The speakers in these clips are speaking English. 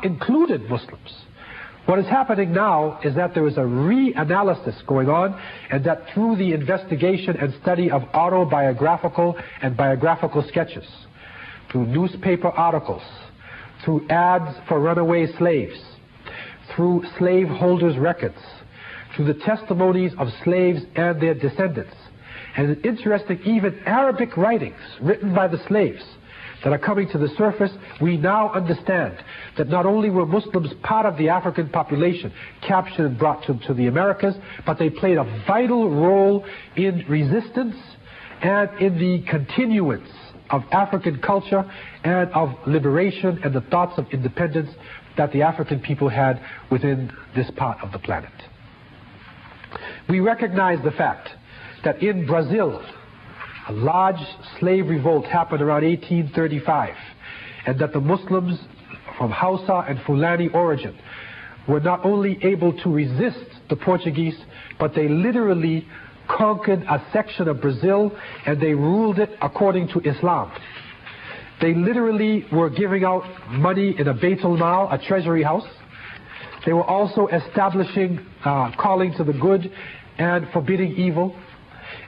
included Muslims. What is happening now is that there is a reanalysis going on, and that through the investigation and study of autobiographical and biographical sketches, through newspaper articles, through ads for runaway slaves, through slaveholders' records, through the testimonies of slaves and their descendants, and interesting even Arabic writings written by the slaves that are coming to the surface, we now understand that not only were Muslims part of the African population captured and brought to the Americas, but they played a vital role in resistance and in the continuance of African culture and of liberation and the thoughts of independence that the African people had within this part of the planet. We recognize the fact that in Brazil, a large slave revolt happened around 1835, and that the Muslims from Hausa and Fulani origin were not only able to resist the Portuguese, but they literally conquered a section of Brazil and they ruled it according to Islam. They literally were giving out money in a Baitul Mal, a treasury house. They were also establishing calling to the good and forbidding evil.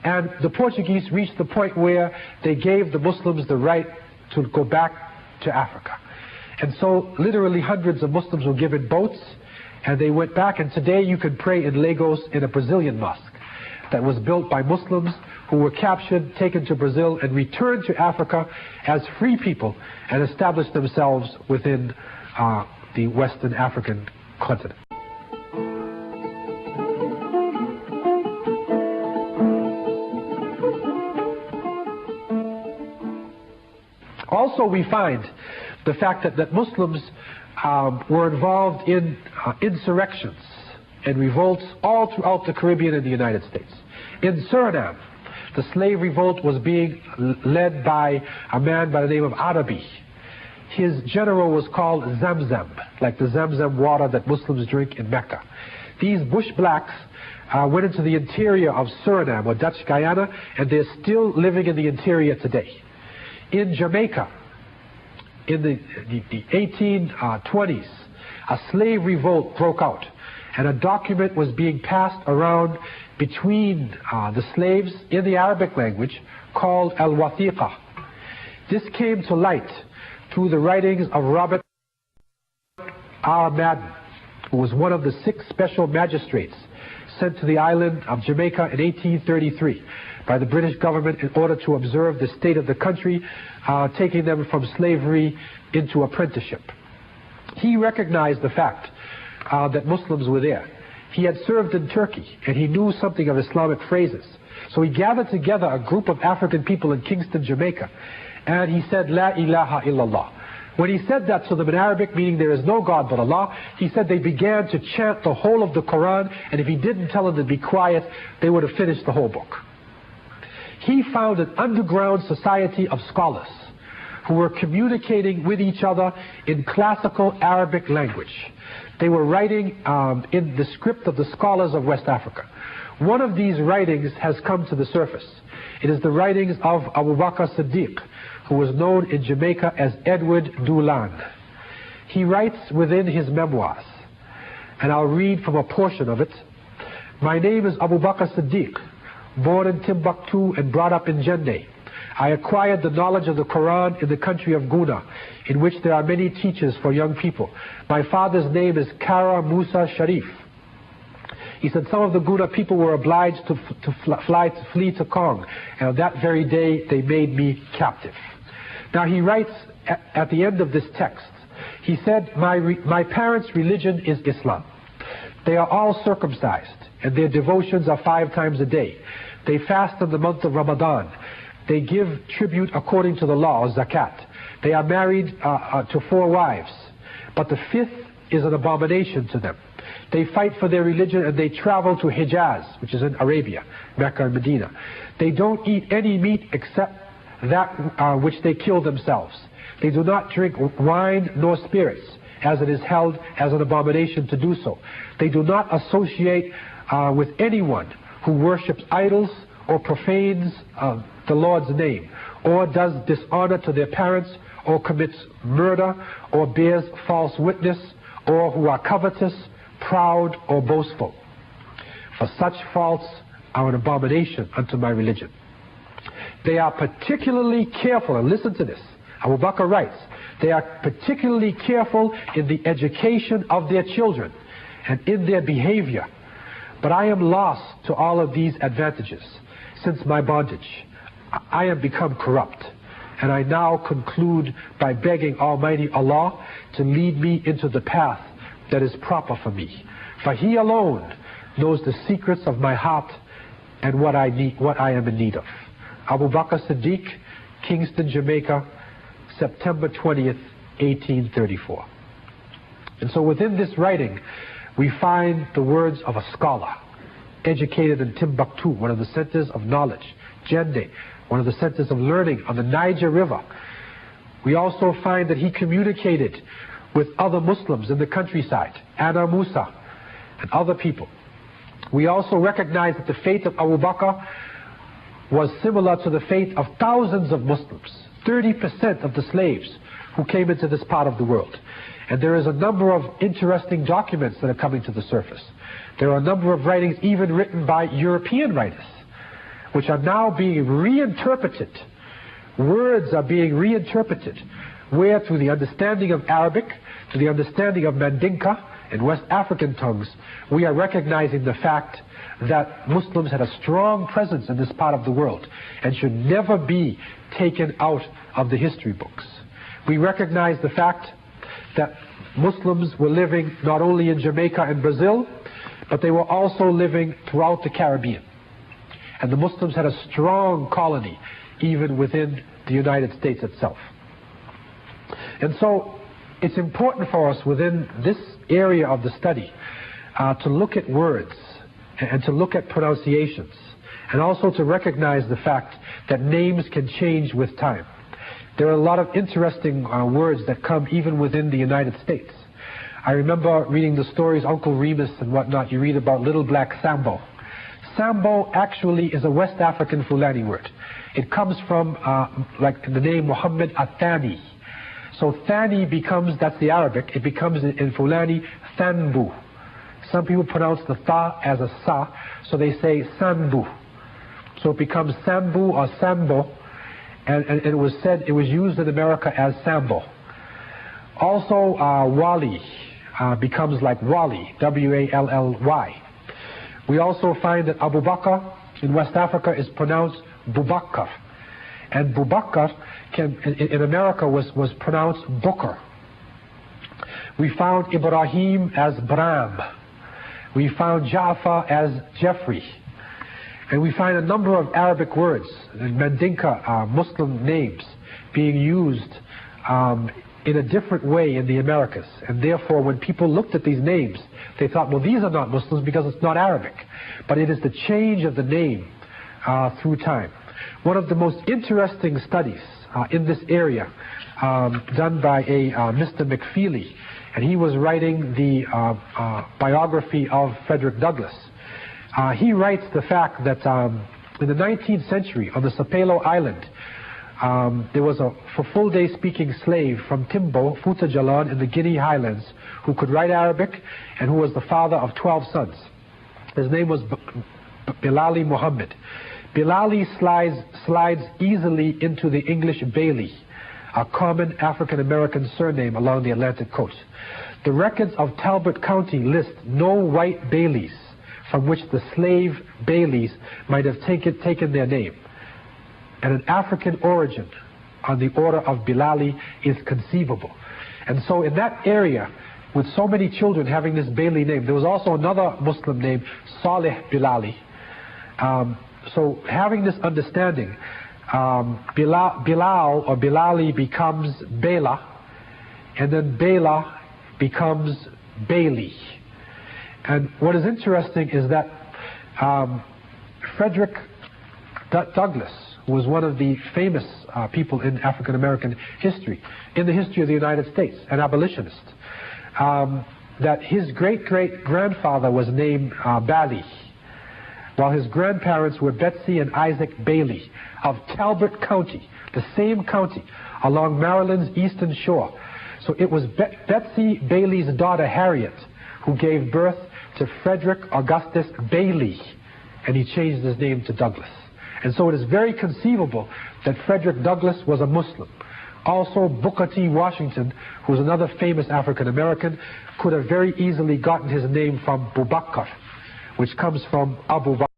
And the Portuguese reached the point where they gave the Muslims the right to go back to Africa. And so literally hundreds of Muslims were given boats and they went back, and today you can pray in Lagos in a Brazilian mosque that was built by Muslims who were captured, taken to Brazil, and returned to Africa as free people and established themselves within the Western African continent. Also, we find the fact that Muslims were involved in insurrections and revolts all throughout the Caribbean and the United States. In Suriname, the slave revolt was being led by a man by the name of Arabi. His general was called Zamzam, like the Zamzam water that Muslims drink in Mecca. These bush blacks went into the interior of Suriname, or Dutch Guyana, and they're still living in the interior today. In Jamaica, in the 1820s, a slave revolt broke out, and a document was being passed around between the slaves in the Arabic language called Al-Wathiqa. This came to light through the writings of Robert R. Madden, who was one of the 6 special magistrates sent to the island of Jamaica in 1833 by the British government in order to observe the state of the country, taking them from slavery into apprenticeship. He recognized the fact that Muslims were there. He had served in Turkey and he knew something of Islamic phrases. So he gathered together a group of African people in Kingston, Jamaica, and he said, La ilaha illallah. When he said that to them in Arabic, meaning there is no God but Allah, he said they began to chant the whole of the Quran, and if he didn't tell them to be quiet, they would have finished the whole book. He found an underground society of scholars who were communicating with each other in classical Arabic language. They were writing in the script of the scholars of West Africa. One of these writings has come to the surface. It is the writings of Abu Bakr Siddiq, who was known in Jamaica as Edward Doolan. He writes within his memoirs, and I'll read from a portion of it. My name is Abu Bakr Siddiq, born in Timbuktu and brought up in Jende. I acquired the knowledge of the Quran in the country of Guna, in which there are many teachers for young people. My father's name is Kara Musa Sharif. He said some of the Guna people were obliged to flee to Kong, and on that very day they made me captive. Now he writes at the end of this text, he said, my parents' religion is Islam. They are all circumcised, and their devotions are 5 times a day. They fast in the month of Ramadan. They give tribute according to the law, zakat. They are married to 4 wives, but the 5th is an abomination to them. They fight for their religion and they travel to Hijaz, which is in Arabia, Mecca and Medina. They don't eat any meat except that which they kill themselves. They do not drink wine nor spirits, as it is held as an abomination to do so. They do not associate with anyone who worships idols or profanes the Lord's name, or does dishonor to their parents, or commits murder, or bears false witness, or who are covetous, proud, or boastful. For such faults are an abomination unto my religion. They are particularly careful, and listen to this, Abu Bakr writes, they are particularly careful in the education of their children and in their behavior. But I am lost to all of these advantages. Since my bondage, I am become corrupt. And I now conclude by begging Almighty Allah to lead me into the path that is proper for me. For He alone knows the secrets of my heart and what I am in need of. Abu Bakr Siddiq, Kingston, Jamaica, September 20th, 1834. And so within this writing, we find the words of a scholar, educated in Timbuktu, one of the centers of knowledge, Jende, one of the centers of learning on the Niger River. We also find that he communicated with other Muslims in the countryside, Anna Musa and other people. We also recognize that the fate of Abu Bakr was similar to the fate of thousands of Muslims, 30% of the slaves who came into this part of the world. And there is a number of interesting documents that are coming to the surface. There are a number of writings even written by European writers, which are now being reinterpreted. Words are being reinterpreted, where through the understanding of Arabic, to the understanding of Mandinka and West African tongues, we are recognizing the fact that Muslims had a strong presence in this part of the world and should never be taken out of the history books. We recognize the fact that Muslims were living not only in Jamaica and Brazil, but they were also living throughout the Caribbean. And the Muslims had a strong colony even within the United States itself. And so it's important for us within this area of the study to look at words and to look at pronunciations, and also to recognize the fact that names can change with time. There are a lot of interesting words that come even within the United States. I remember reading the stories, Uncle Remus and whatnot, you read about Little Black Sambo. Sambo actually is a West African Fulani word. It comes from, like the name Muhammad Athani. So Thani becomes, that's the Arabic, it becomes in Fulani, Thanbu. Some people pronounce the Tha as a Sa, so they say Sanbu. So it becomes Sambu or Sambo, and it was said, it was used in America as Sambo. Also, Wali becomes like Wali, W-A-L-L-Y. We also find that Abu Bakr in West Africa is pronounced Bubakar. And Bubakar in America was pronounced Booker. We found Ibrahim as Bram. We found Ja'far as Jeffrey. And we find a number of Arabic words, Mandinka, Muslim names, being used in a different way in the Americas. And therefore, when people looked at these names, they thought, well, these are not Muslims because it's not Arabic. But it is the change of the name through time. One of the most interesting studies in this area done by a Mr. McFeely, and he was writing the biography of Frederick Douglass. He writes the fact that in the 19th century on the Sapelo Island, there was a full day speaking slave from Timbo, Futa Jalan in the Guinea Highlands, who could write Arabic and who was the father of 12 sons. His name was Bilali Muhammad. Bilali slides easily into the English Bailey, a common African-American surname along the Atlantic coast. The records of Talbot County list no white Baileys from which the slave Baileys might have taken their name. And an African origin on the order of Bilali is conceivable. And so in that area, with so many children having this Bailey name, there was also another Muslim named Saleh Bilali. So having this understanding, Bilal or Bilali becomes Bela, and then Bela becomes Bailey. And what is interesting is that Frederick Douglass was one of the famous people in African American history, in the history of the United States, an abolitionist. That his great-great-grandfather was named Bali, while his grandparents were Betsy and Isaac Bailey of Talbot County, the same county, along Maryland's eastern shore. So it was Betsy Bailey's daughter, Harriet, who gave birth to Frederick Augustus Bailey, and he changed his name to Douglas. And so it is very conceivable that Frederick Douglass was a Muslim. Also, Booker T. Washington, who was another famous African American, could have very easily gotten his name from Boubacar, which comes from Abu Bakr.